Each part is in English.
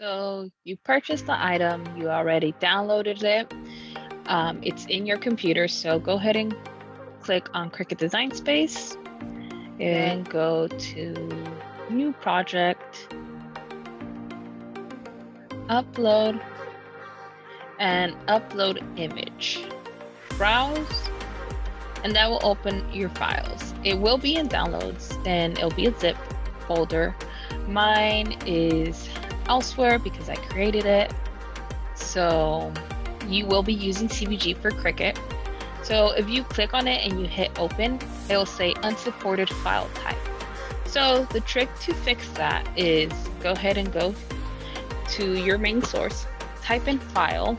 So you purchased the item, you already downloaded it. It's in your computer, so go ahead and click on Cricut Design Space and go to New Project, Upload, and Upload Image. Browse, and that will open your files. It will be in Downloads, and it'll be a zip folder. Mine is elsewhere because I created it. So you will be using CBG for Cricut. So if you click on it and you hit open, it will say unsupported file type. So the trick to fix that is go ahead and go to your main source, type in file,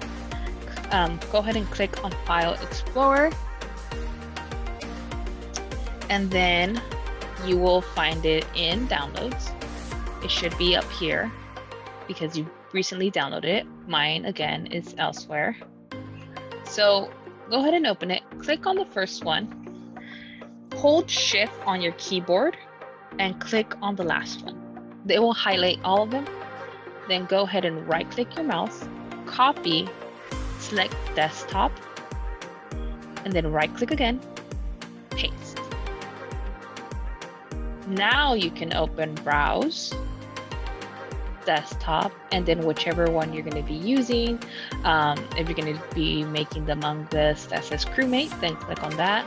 go ahead and click on File Explorer, and then you will find it in Downloads. It should be up here because you recently downloaded it. Mine, again, is elsewhere. So go ahead and open it. Click on the first one. Hold Shift on your keyboard and click on the last one. It will highlight all of them. Then go ahead and right-click your mouse, copy, select Desktop, and then right-click again, paste. Now you can open Browse, Desktop, and then whichever one you're going to be using. If you're going to be making the among this that says crewmate, then click on that,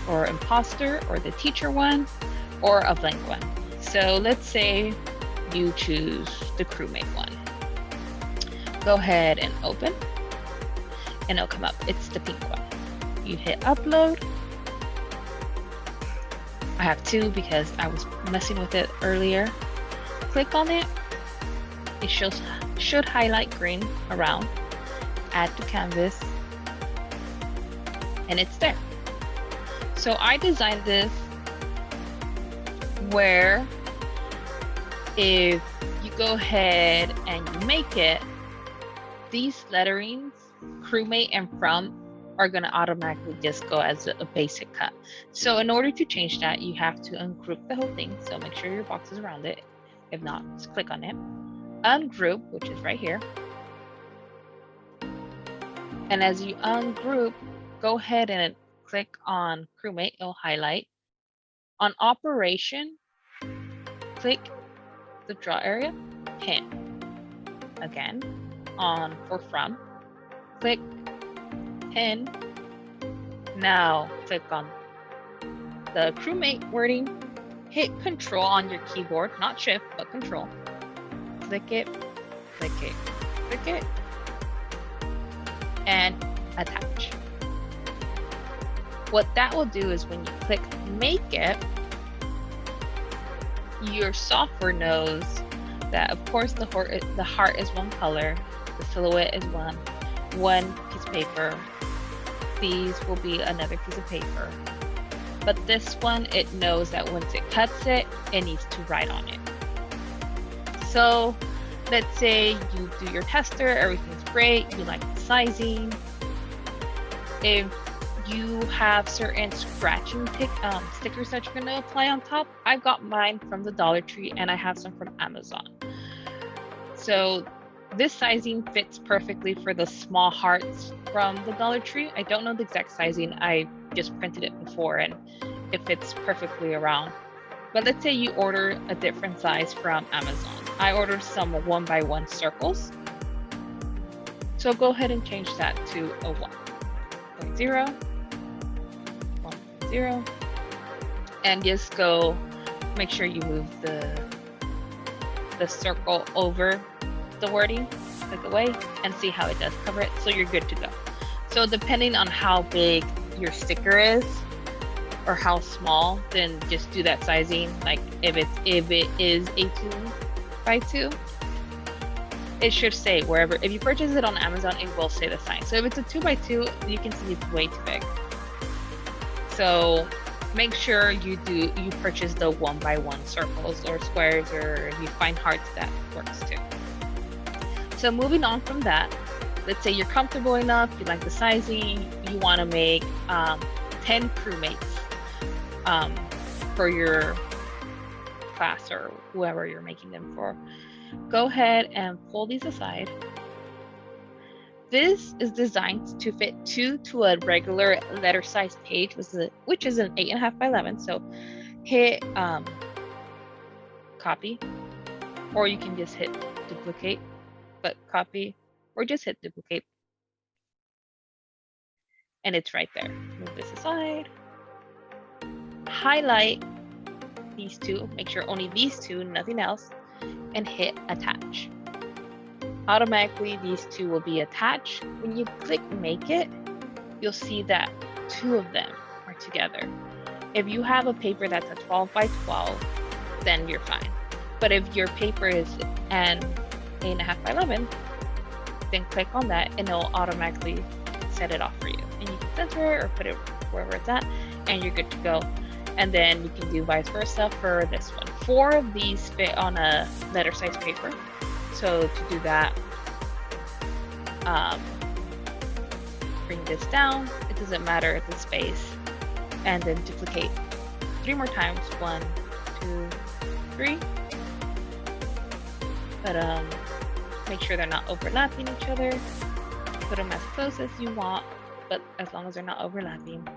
or imposter, or the teacher one, or a blank one. So let's say you choose the crewmate one. Go ahead and open, and it'll come up. It's the pink one. You hit upload. I have two because I was messing with it earlier. Click on it. It should highlight green around. Add to canvas, and it's there. So I designed this where if you go ahead and you make it, these letterings, crewmate and from, are going to automatically just go as a basic cut. So in order to change that, you have to ungroup the whole thing. So make sure your box is around it. If not, just click on it. Ungroup, which is right here. And as you ungroup, go ahead and click on crewmate. It'll highlight. On operation, click the draw area, pin. Again, on for from, click pin. Now click on the crewmate wording, hit Control on your keyboard, not Shift, but Control. Click it, click it, click it, and attach. What that will do is when you click Make It, your software knows that, of course, the heart is one color, the silhouette is one piece of paper. These will be another piece of paper. But this one, it knows that once it cuts it, it needs to write on it. So let's say you do your tester, everything's great, you like the sizing. If you have certain scratching stickers that you're going to apply on top, I got mine from the Dollar Tree and I have some from Amazon. So this sizing fits perfectly for the small hearts from the Dollar Tree. I don't know the exact sizing. I just printed it before and it fits perfectly around. But let's say you order a different size from Amazon. I ordered some 1x1 circles. So go ahead and change that to a 1.0, 1.0, and just go make sure you move the circle over the wording, click away, and see how it does cover it, so you're good to go. So depending on how big your sticker is or how small, then just do that sizing. Like if it is a 2x2, it should say wherever, if you purchase it on Amazon, it will say the size. So if it's a 2x2, you can see it's way too big. So make sure you purchase the 1x1 circles or squares, or if you find hearts, that works too. So moving on from that, let's say you're comfortable enough, you like the sizing, you want to make 10 crewmates for your class or whoever you're making them for. Go ahead and pull these aside. This is designed to fit 2 to a regular letter size page, which is an 8.5 by 11. So hit copy, or you can just hit duplicate, but copy, or just hit duplicate. And it's right there. Move this aside. Highlight these two, make sure only these two, nothing else, and hit attach. Automatically, these two will be attached. When you click make it, you'll see that 2 of them are together. If you have a paper that's a 12 by 12, then you're fine. But if your paper is an 8.5 by 11, then click on that and it'll automatically set it off for you. And you can center it or put it wherever it's at, and you're good to go. And then you can do vice versa for this one. 4 of these fit on a letter size paper. So to do that, bring this down. It doesn't matter the space. And then duplicate 3 more times. 1, 2, 3. But make sure they're not overlapping each other. Put them as close as you want, but as long as they're not overlapping.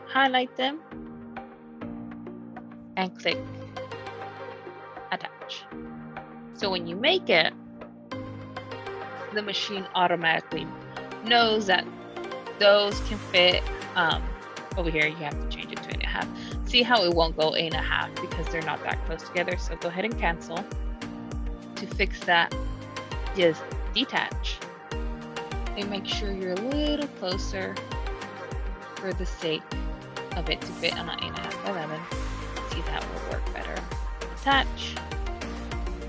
Highlight them and click attach. So when you make it, the machine automatically knows that those can fit. Over here, you have to change it to 8.5. See how it won't go 8.5 because they're not that close together. So go ahead and cancel. To fix that, just detach and make sure you're a little closer for the sake of it to fit on an 8.5 by 11. See, that will work better. Attach,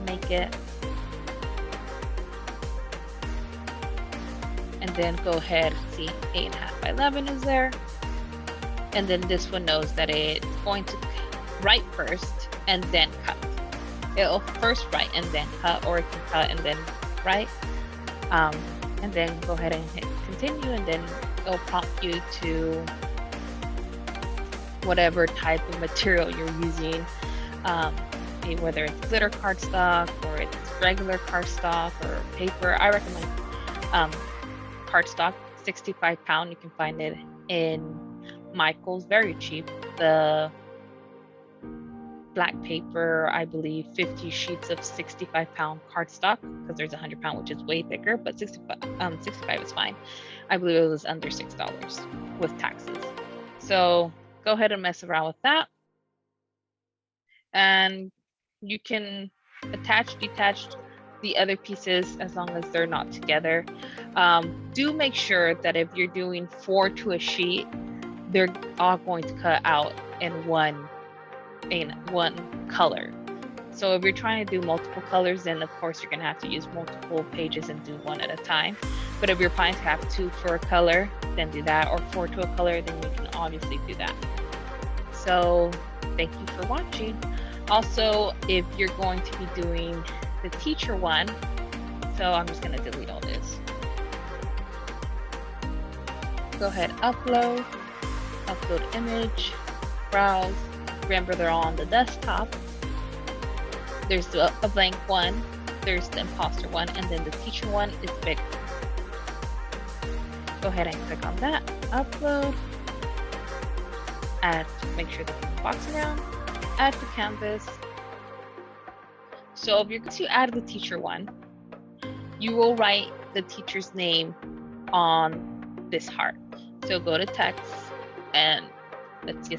make it, and then go ahead, see 8.5 by 11 is there. And then this one knows that it's going to write first and then cut. It'll first write and then cut, or it can cut and then write. And then go ahead and hit continue, and then it'll prompt you to whatever type of material you're using, whether it's glitter cardstock or it's regular cardstock or paper. I recommend cardstock, 65 pound. You can find it in Michael's, very cheap. The black paper, I believe 50 sheets of 65 pound cardstock, because there's 100 pound, which is way thicker, but 65 is fine. I believe it was under $6 with taxes. So go ahead and mess around with that. And you can attach, detach the other pieces as long as they're not together. Do make sure that if you're doing 4 to a sheet, they're all going to cut out in one color. So if you're trying to do multiple colors, then of course you're going to have to use multiple pages and do one at a time. But if you're planning to have 2 for a color, then do that, or 4 to a color, then you can obviously do that. So thank you for watching. Also, if you're going to be doing the teacher one, so I'm just going to delete all this. Go ahead, upload image, browse. Remember, they're all on the desktop. There's a blank one, there's the imposter one, and then the teacher one is bigger. Go ahead and click on that, upload, add, make sure there's a box around, add to canvas. So if you're going to add the teacher one, you will write the teacher's name on this heart. So go to text, and let's just